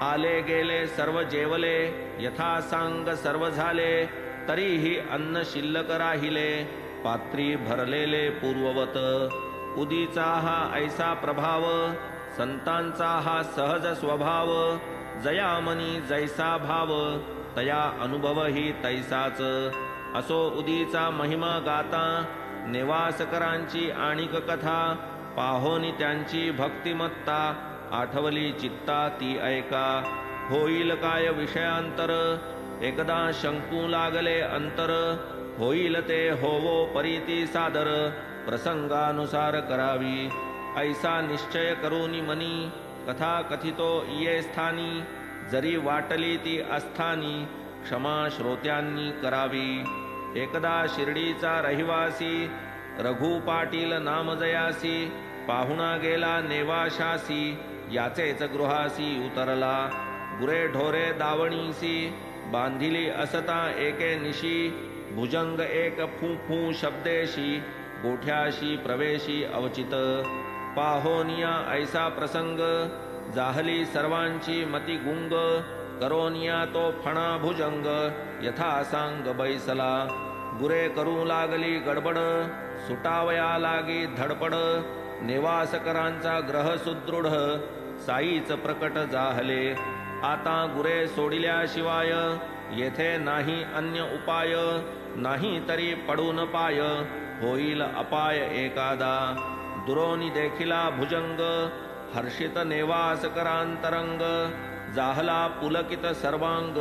आले गेले सर्व जेवले, यथा सांग सर्व झाले, तरीही अन्न शिल्लक राहिले, पात्री भरलेले पूर्ववत. उदीचा हा ऐसा प्रभाव, संतांचा हा सहज स्वभाव, जयामनी जैसा भाव, तया अनुभव ही तैसाच. असो उदीचा महिमा गाता, नेवासकरांची आणिक कथा, पाहोनी त्यांची भक्तिमत्ता, आठवली चित्ता ती ऐका. होईल काय विषयांतर, एकदा शंकू लागले अंतर, होईल ते होवो परीती सादर, प्रसंगानुसार करावी. ऐसा निश्चय करूनी मनी, कथा कथितो ये स्थानी, जरी वाटली ती अस्थानी, क्षमा श्रोत्यांनी करावी. एकदा शिर्डीचा रहिवासी, रघु पाटील नाम जयासी, पाहुणा गेला नेवाशासी, याचेच गृहासी उतरला. गुरे ढोरे दावणीसी, बांधिली असता एके निशी, भुजंग एक फू फू शब्देशी, गोठ्याशी प्रवेशी अवचित. पाहोनिया ऐसा प्रसंग, जाहली सर्वांची मती गुंग, करोनिया तो फणा भुजंग, यथा सांग बैसला. गुरे करू लागली गडबड, सुटावया लागी धडपड, नेवासकरांचा ग्रह सुदृढ, साईच प्रकट जाहले. आता गुरे सोडिल्याशिवाय, येथे नाही अन्य उपाय, नाही तरी पडून पाय, होईल अपाय एकादा. दुरोनी देखिला भुजंग, हर्षित नेवासकरांतरंग, जाहला पुलकित सर्वांग,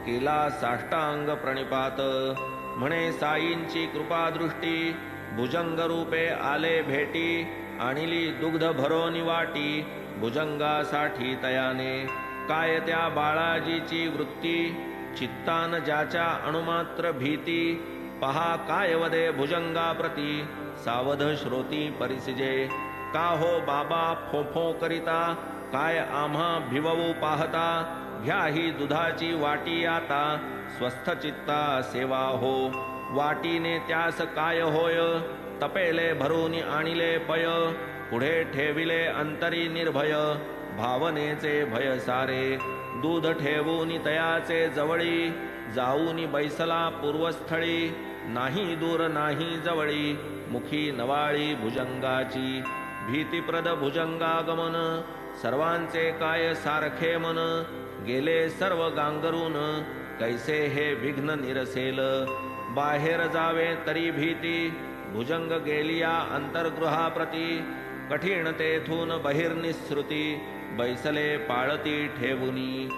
केला साष्टांग प्रणिपात. म्हणे साईंची कृपादृष्टी, भुजंग रूपे आले भेटी, आणिली दुग्ध भरोनी वाटी, भुजंगासाठी तयाने. काय त्या बाळाजीची वृत्ती, चित्तान ज्याच्या अणुमात्र भीती, पहा काय वदे भुजंगाप्रती, सावध श्रोती परिसिजे. का हो बाबा फोफो करिता, काय आम्हा भिववू पाहता, घ्या ही दुधाची वाटी आता, स्वस्थ चित्ता सेवा हो. वाटीने त्यास काय होय, तपेले भरून आणिले पय, पुढे ठेविले अंतरी निर्भय, भावनेचे भय सारे. दूध ठेवून तयाचे जवळी, जाऊनी बैसला पूर्वस्थळी, नाही दूर नाही जवळी, मुखी नवाळी भुजंगाची. भीतिप्रद भुजंगागमन, सर्वांचे काय सारखे मन, गेले सर्व गांगरून, कैसे हे विघ्न निरसेल. बाहेर जावे तरी भीती, भुजंग गेलिया अंतर्गृहाप्रती, कठीण तेथून बहिर्निसृती, बैसले पाळती ठेवुनी.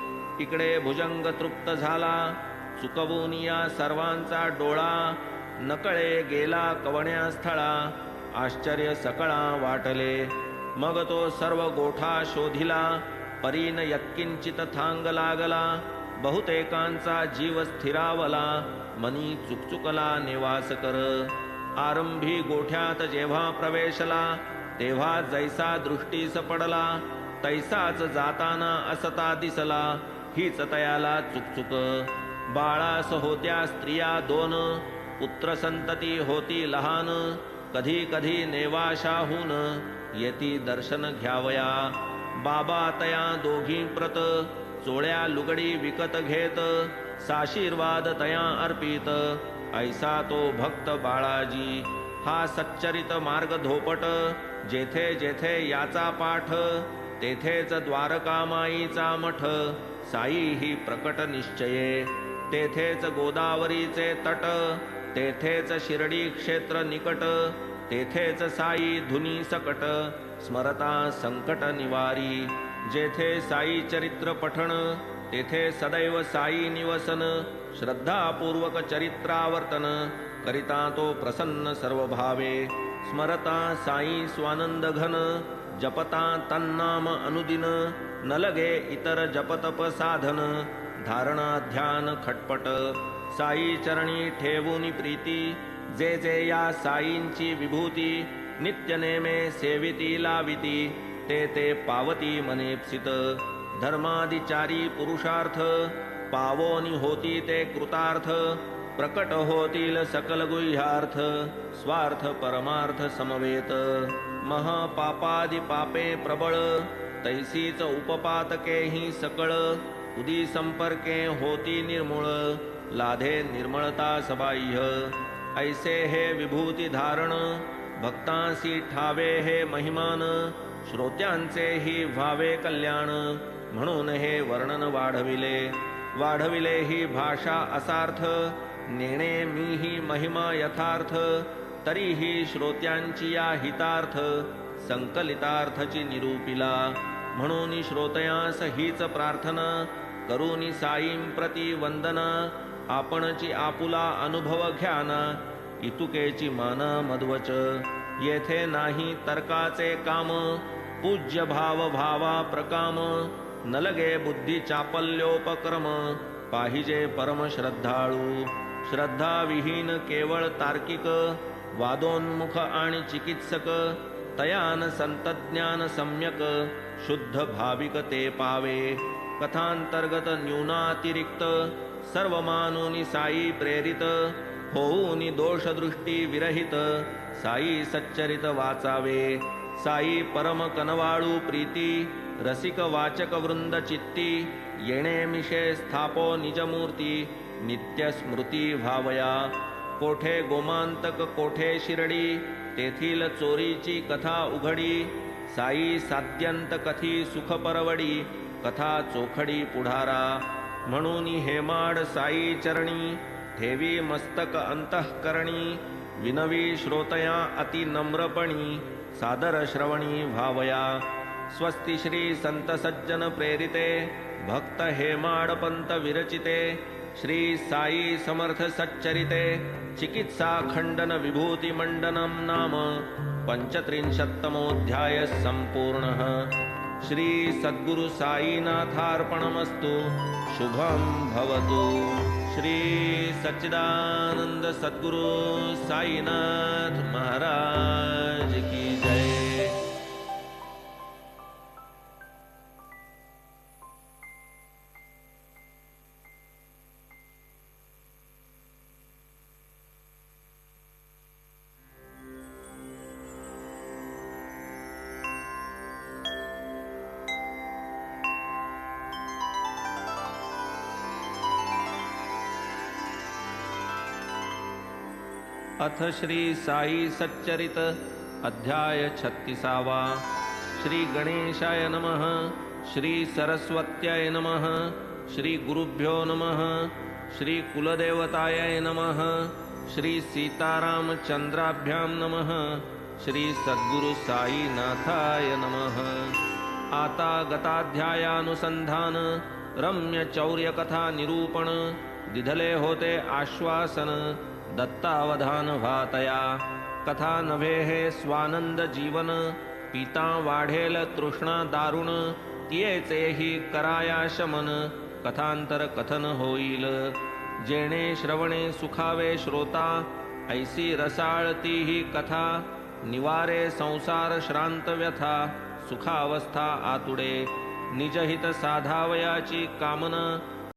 इकडे भुजंग तृप्त झाला, चुकवून या सर्वांचा डोळा, नकळे गेला कवण्या स्थळा, आश्चर्य सकळा वाटले. मग तो सर्व गोठा शोधिला, परीन यत्किंचित थांग लागला, बहुतेकांचा जीव स्थिरावला, मनी चुकचुकला नेवासकर. आरंभी गोठ्यात जेव्हा प्रवेशला, तेव्हा जैसा दृष्टीस पडला, तैसाच जाताना असता दिसला, हीच तयाला चुकचुक. बाळास होत्या स्त्रिया दोन, पुत्र संतती होती लहान, कधी कधी नेवाशाहून, येती दर्शन घ्यावया. बाबा तया दोघी प्रत, चोळ्या लुगडी विकत घेत, साशीर्वाद तया अर्पित, ऐसा तो भक्त बाळाजी. हा सच्चरित मार्ग धोपट, जेथे जेथे याचा पाठ, तेथेच द्वारकामाईचा मठ, साई ही प्रकट निश्चये. तेथेच गोदावरीचे तट, तेथेच शिर्डी क्षेत्र निकट, तेथेच साई धुनी सकट, स्मरता संकट निवारी. जेथे साई चरित्र पठण, तेथे सदैव साई निवसन, श्रद्धापूर्वक चरित्रावर्तन, करिता तो प्रसन्न सर्व भावे. स्मरता साई स्वानंद घन, जपता तन्नाम अनुदिन, न लगे इतर जपतप साधन, धारणा ध्यान खटपट. साई चरणी ठेवूनी प्रीती, जे जे या साईंची विभूती, नित्य नेमे सेविती लाविती, ते ते पावती मनेप्सित. धर्मादिचारी पुरुषार्थ, पावोनी होती ते कृतार्थ, प्रकट होतील सकल गुह्यार्थ, स्वार्थ परमार्थ समवेत. महापापादि पापे प्रबळ, तैसीच उपपातके ही सकळ उदी संपर्के होती निर्मूळ लाधे निर्मळता सबाह्य ऐसे हे विभूती धारण भक्तांसी ठावे हे महिमान श्रोत्यांचे ही व्हावे कल्याण म्हणून हे वर्णन वाढविले ही भाषा असार्थ नेणे मी ही महिमा यथार्थ तरीही श्रोत्यांची या हितार्थ संकलितार्थची निरूपिला म्हणून श्रोतयास हीच प्रार्थना करूनी साईं प्रति वंदना आपणची आपुला अनुभव घ्याना इतुकेची मान मध्वच येथे नाही तर्काचे काम पूज्य भाव भावा प्रकाम न लगे बुद्धी चापल्योपक्रम पाहिजे परम श्रद्धाळू श्रद्धा विहीन केवळ तार्किक वादोन्मुख आणि चिकित्सक तयान संतज्ञान सम्यक शुद्ध भाविक ते पावे कथांतर्गत न्यूनातिरिक्त सर्व मानूनी साई प्रेरित होऊनी दोषदृष्टी विरहित साई सच्चरित वाचावे साई परम कनवाळू प्रीती रसिक वाचक वृंद चित्ती येणे मिशे स्थापो निजमूर्ती नित्य स्मृती भावया कोठे गोमांतक कोठे शिरडी तेथील चोरीची कथा उघडी साई सात्यंत कथी सुख परवडी कथा चोखडी पुढारा म्हणून हेमाड साई चरणी ठेवी मस्तक अंतःकरणी विनवी श्रोतया अति नम्रपणी सादर श्रवणी भावया स्वस्ति श्री संत सज्जन प्रेरिते भक्त हेमाड पंत विरचिते श्री साई समर्थ सच्चरिते चिकित्सा खंडन विभूति मंडनम नाम 35तमोऽध्याय संपूर्णः श्री सद्गुरु साईनाथार्पणमस्तु शुभं भवतु श्री सच्चिदानंद सद्गुरु साईनाथ महाराज की जय। अथ श्री साई सच्चरित अध्याय 36 श्री गणेशाय नमः श्री सरस्वत्याय नमः श्री गुरुभ्यो नमः श्री कुलदेवताय नमः श्री सीतारामचंद्राभ्यां नमः श्री सद्गुरु साईनाथाय नमः। आता गताध्यायानुसंधान रम्य चौर्य कथा निरूपण दिधले होते आश्वासन दत्तावधान भातया कथा नभे हे स्वानंद जीवन पिता वाढेल तृष्णा दारुण तियेचे ही कराया शमन कथांतर कथन होईल जेणे श्रवणे सुखावे श्रोता ऐसी रसाळती ही कथा निवारे संसार श्रांत व्यथा सुखावस्था आतुडे निजहित साधावयाची कामना